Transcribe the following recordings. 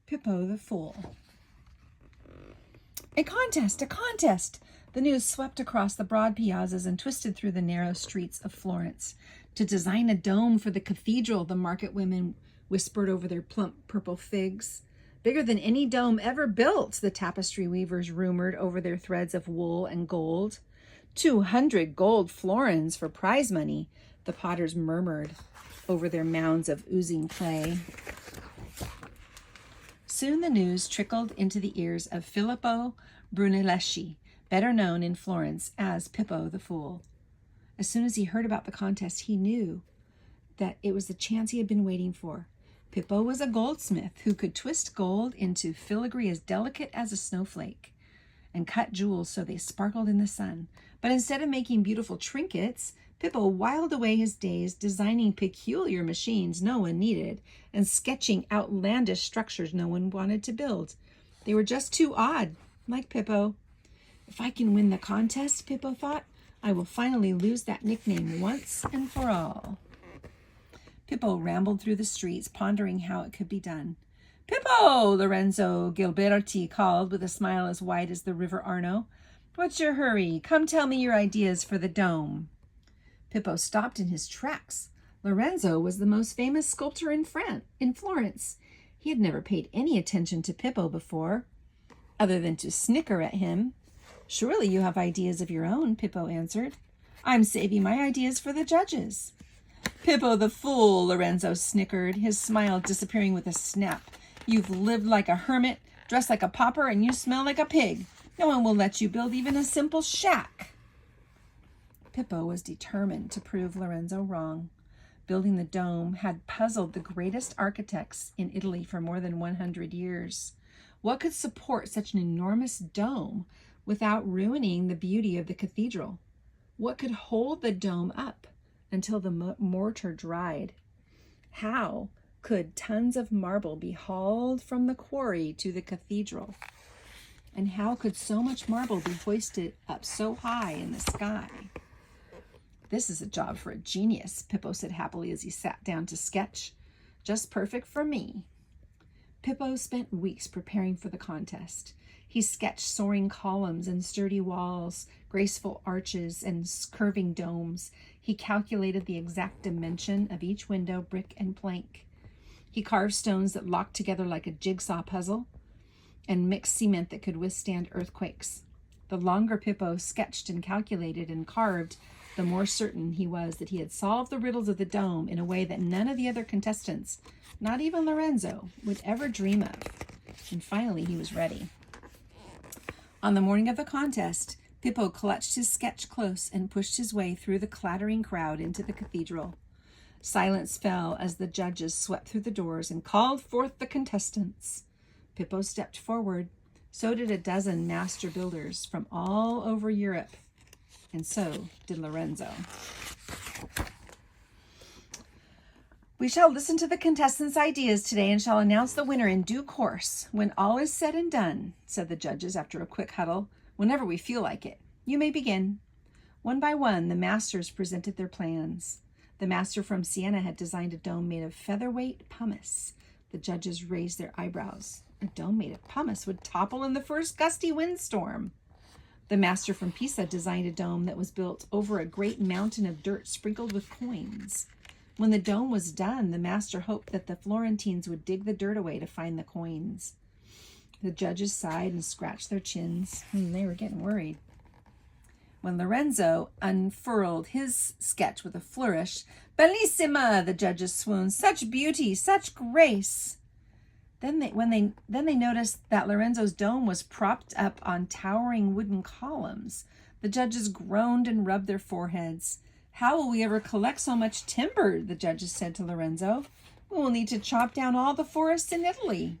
Pippo the Fool. A contest! A contest! The news swept across the broad piazzas and twisted through the narrow streets of Florence. To design a dome for the cathedral, the market women whispered over their plump purple figs. Bigger than any dome ever built, the tapestry weavers rumored over their threads of wool and gold. 200 gold florins for prize money, the potters murmured over their mounds of oozing clay. Soon the news trickled into the ears of Filippo Brunelleschi, better known in Florence as Pippo the Fool. As soon as he heard about the contest, he knew that it was the chance he had been waiting for. Pippo was a goldsmith who could twist gold into filigree as delicate as a snowflake and cut jewels so they sparkled in the sun. But instead of making beautiful trinkets, Pippo whiled away his days designing peculiar machines no one needed and sketching outlandish structures no one wanted to build. They were just too odd, like Pippo. If I can win the contest, Pippo thought, I will finally lose that nickname once and for all. Pippo rambled through the streets, pondering how it could be done. Pippo, Lorenzo Gilberti called with a smile as wide as the River Arno. What's your hurry? Come tell me your ideas for the dome. Pippo stopped in his tracks. Lorenzo was the most famous sculptor in Florence. He had never paid any attention to Pippo before, other than to snicker at him. Surely you have ideas of your own, Pippo answered. I'm saving my ideas for the judges. Pippo the Fool, Lorenzo snickered, his smile disappearing with a snap. You've lived like a hermit, dressed like a pauper, and you smell like a pig. No one will let you build even a simple shack. Pippo was determined to prove Lorenzo wrong. Building the dome had puzzled the greatest architects in Italy for more than 100 years. What could support such an enormous dome without ruining the beauty of the cathedral? What could hold the dome up until the mortar dried? How could tons of marble be hauled from the quarry to the cathedral? And how could so much marble be hoisted up so high in the sky? This is a job for a genius, Pippo said happily as he sat down to sketch. Just perfect for me. Pippo spent weeks preparing for the contest. He sketched soaring columns and sturdy walls, graceful arches and curving domes. He calculated the exact dimension of each window, brick, and plank. He carved stones that locked together like a jigsaw puzzle and mixed cement that could withstand earthquakes. The longer Pippo sketched and calculated and carved, the more certain he was that he had solved the riddles of the dome in a way that none of the other contestants, not even Lorenzo, would ever dream of. And finally, he was ready. On the morning of the contest, Pippo clutched his sketch close and pushed his way through the clattering crowd into the cathedral. Silence fell as the judges swept through the doors and called forth the contestants. Pippo stepped forward. So did a dozen master builders from all over Europe. And so did Lorenzo. We shall listen to the contestants' ideas today and shall announce the winner in due course when all is said and done, said the judges after a quick huddle. Whenever we feel like it. You may begin. One by one, the masters presented their plans. The master from Siena had designed a dome made of featherweight pumice. The judges raised their eyebrows. A dome made of pumice would topple in the first gusty windstorm. The master from Pisa designed a dome that was built over a great mountain of dirt sprinkled with coins. When the dome was done, the master hoped that the Florentines would dig the dirt away to find the coins. The judges sighed and scratched their chins. They were getting worried. When Lorenzo unfurled his sketch with a flourish, "Bellissima!" the judges swooned. "Such beauty, such grace!" Then they noticed that Lorenzo's dome was propped up on towering wooden columns. The judges groaned and rubbed their foreheads. "How will we ever collect so much timber?" the judges said to Lorenzo. "We will need to chop down all the forests in Italy."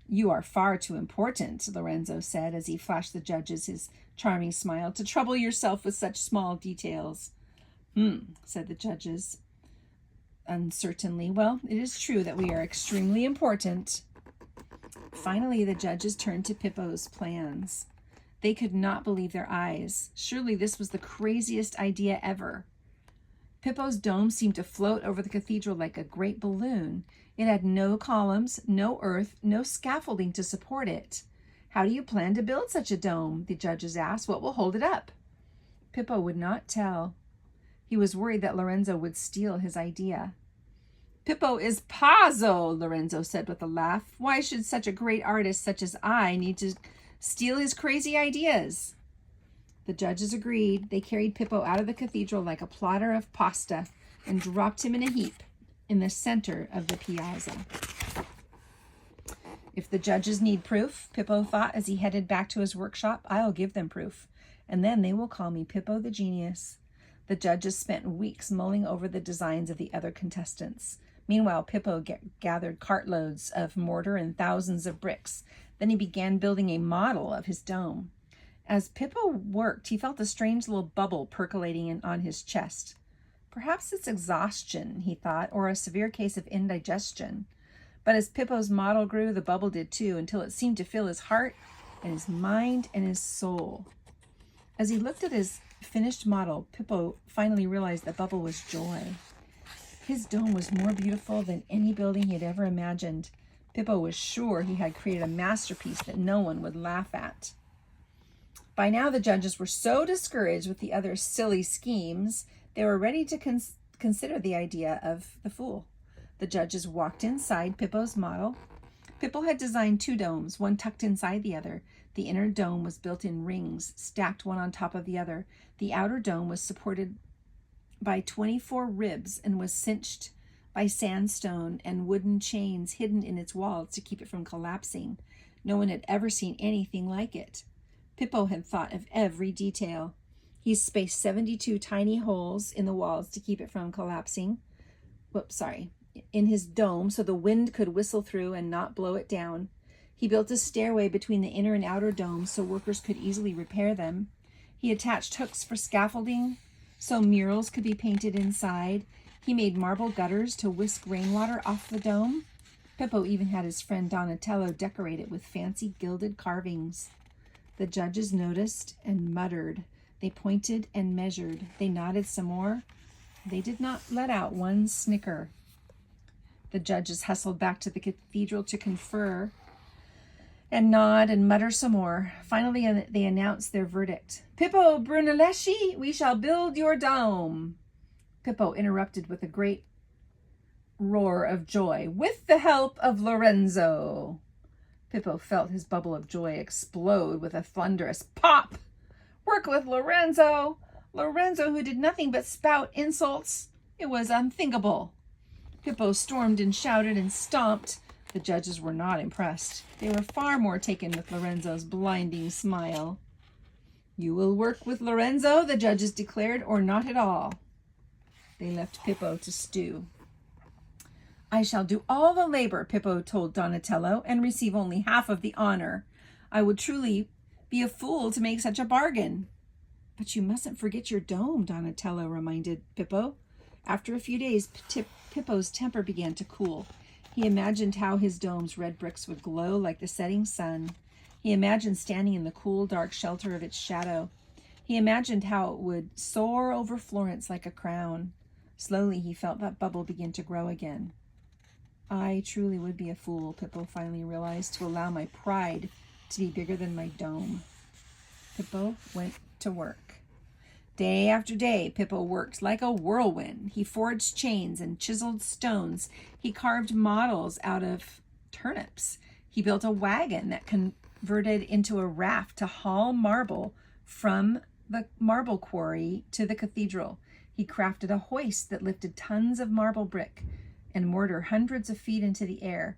"You are far too important," Lorenzo said as he flashed the judges his charming smile, "to trouble yourself with such small details." Said the judges uncertainly. "Well, it is true that we are extremely important." Finally, the judges turned to Pippo's plans. They could not believe their eyes. Surely this was the craziest idea ever. Pippo's dome seemed to float over the cathedral like a great balloon. It had no columns, no earth, no scaffolding to support it. How do you plan to build such a dome? The judges asked. What will hold it up? Pippo would not tell. He was worried that Lorenzo would steal his idea. Pippo is pazzo, Lorenzo said with a laugh. Why should such a great artist such as I need to steal his crazy ideas? The judges agreed. They carried Pippo out of the cathedral like a platter of pasta and dropped him in a heap in the center of the piazza. If the judges need proof, Pippo thought as he headed back to his workshop, I'll give them proof, and then they will call me Pippo the Genius. The judges spent weeks mulling over the designs of the other contestants. Meanwhile, Pippo gathered cartloads of mortar and thousands of bricks. Then he began building a model of his dome. As Pippo worked, he felt a strange little bubble percolating on his chest. Perhaps it's exhaustion, he thought, or a severe case of indigestion. But as Pippo's model grew, the bubble did too, until it seemed to fill his heart and his mind and his soul. As he looked at his finished model, Pippo finally realized the bubble was joy. His dome was more beautiful than any building he had ever imagined. Pippo was sure he had created a masterpiece that no one would laugh at. By now, the judges were so discouraged with the other silly schemes, they were ready to consider the idea of the fool. The judges walked inside Pippo's model. Pippo had designed 2 domes, one tucked inside the other. The inner dome was built in rings, stacked one on top of the other. The outer dome was supported by 24 ribs and was cinched by sandstone and wooden chains hidden in its walls to keep it from collapsing. No one had ever seen anything like it. Pippo had thought of every detail. He spaced 72 tiny holes in the walls to keep it from collapsing. In his dome so the wind could whistle through and not blow it down. He built a stairway between the inner and outer domes so workers could easily repair them. He attached hooks for scaffolding so murals could be painted inside. He made marble gutters to whisk rainwater off the dome. Pippo even had his friend Donatello decorate it with fancy gilded carvings. The judges noticed and muttered. They pointed and measured. They nodded some more. They did not let out one snicker. The judges hustled back to the cathedral to confer and nod and mutter some more. Finally, they announced their verdict. Pippo Brunelleschi, we shall build your dome. Pippo interrupted with a great roar of joy. With the help of Lorenzo. Pippo felt his bubble of joy explode with a thunderous pop. Work with Lorenzo. Lorenzo, who did nothing but spout insults. It was unthinkable. Pippo stormed and shouted and stomped. The judges were not impressed. They were far more taken with Lorenzo's blinding smile. You will work with Lorenzo, the judges declared, or not at all. They left Pippo to stew. I shall do all the labor, Pippo told Donatello, and receive only half of the honor. I would truly be a fool to make such a bargain. But you mustn't forget your dome, Donatello reminded Pippo. After a few days, Pippo's temper began to cool. He imagined how his dome's red bricks would glow like the setting sun. He imagined standing in the cool, dark shelter of its shadow. He imagined how it would soar over Florence like a crown. Slowly, he felt that bubble begin to grow again. I truly would be a fool, Pippo finally realized, to allow my pride to be bigger than my dome. Pippo went to work. Day after day, Pippo worked like a whirlwind. He forged chains and chiseled stones. He carved models out of turnips. He built a wagon that converted into a raft to haul marble from the marble quarry to the cathedral. He crafted a hoist that lifted tons of marble brick and mortar hundreds of feet into the air.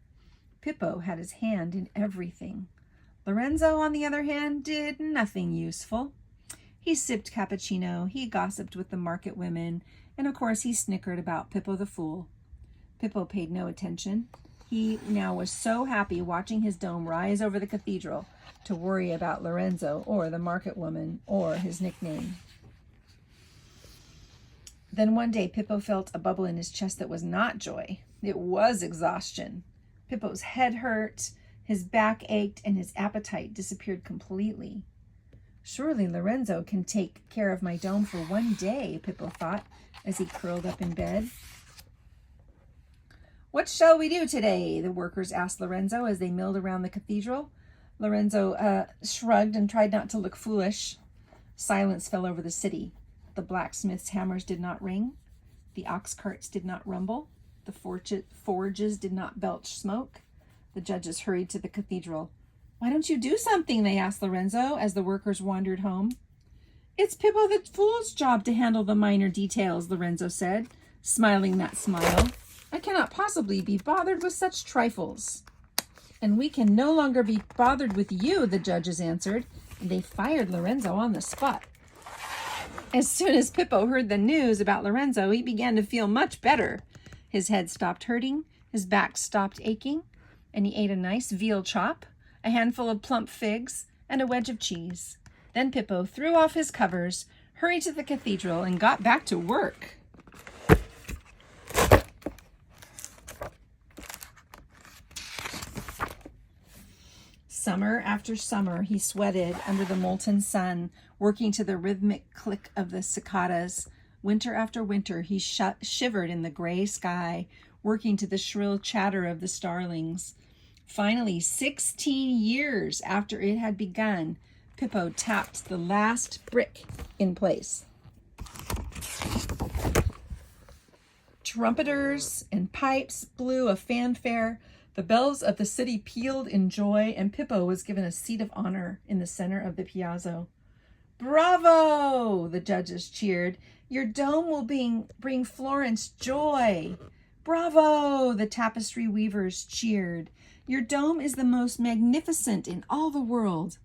Pippo had his hand in everything. Lorenzo, on the other hand, did nothing useful. He sipped cappuccino, he gossiped with the market women, and of course he snickered about Pippo the Fool. Pippo paid no attention. He now was so happy watching his dome rise over the cathedral to worry about Lorenzo or the market woman or his nickname. Then one day Pippo felt a bubble in his chest that was not joy. It was exhaustion. Pippo's head hurt, his back ached, and his appetite disappeared completely. Surely Lorenzo can take care of my dome for one day, Pippo thought as he curled up in bed. What shall we do today? The workers asked Lorenzo as they milled around the cathedral. Lorenzo shrugged and tried not to look foolish. Silence fell over the city. The blacksmith's hammers did not ring. The ox carts did not rumble. The forges did not belch smoke. The judges hurried to the cathedral. Why don't you do something? They asked Lorenzo as the workers wandered home. It's Pippo the Fool's job to handle the minor details, Lorenzo said, smiling that smile. I cannot possibly be bothered with such trifles. And we can no longer be bothered with you, the judges answered, and they fired Lorenzo on the spot. As soon as Pippo heard the news about Lorenzo, he began to feel much better. His head stopped hurting, his back stopped aching, and he ate a nice veal chop, a handful of plump figs, and a wedge of cheese. Then Pippo threw off his covers, hurried to the cathedral, and got back to work. Summer after summer, he sweated under the molten sun, working to the rhythmic click of the cicadas. Winter after winter, he shivered in the gray sky, working to the shrill chatter of the starlings. Finally, 16 years after it had begun, Pippo tapped the last brick in place. Trumpeters and pipes blew a fanfare. The bells of the city pealed in joy, and Pippo was given a seat of honor in the center of the piazza. Bravo! The judges cheered. Your dome will bring Florence joy. Bravo! The tapestry weavers cheered. Your dome is the most magnificent in all the world.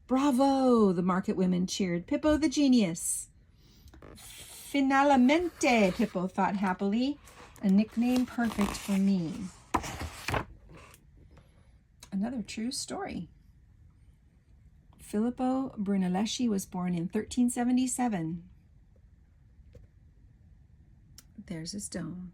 Bravo! The market women cheered. Pippo the genius. Finalmente, Pippo thought happily. A nickname perfect for me. Another true story. Filippo Brunelleschi was born in 1377. There's his dome.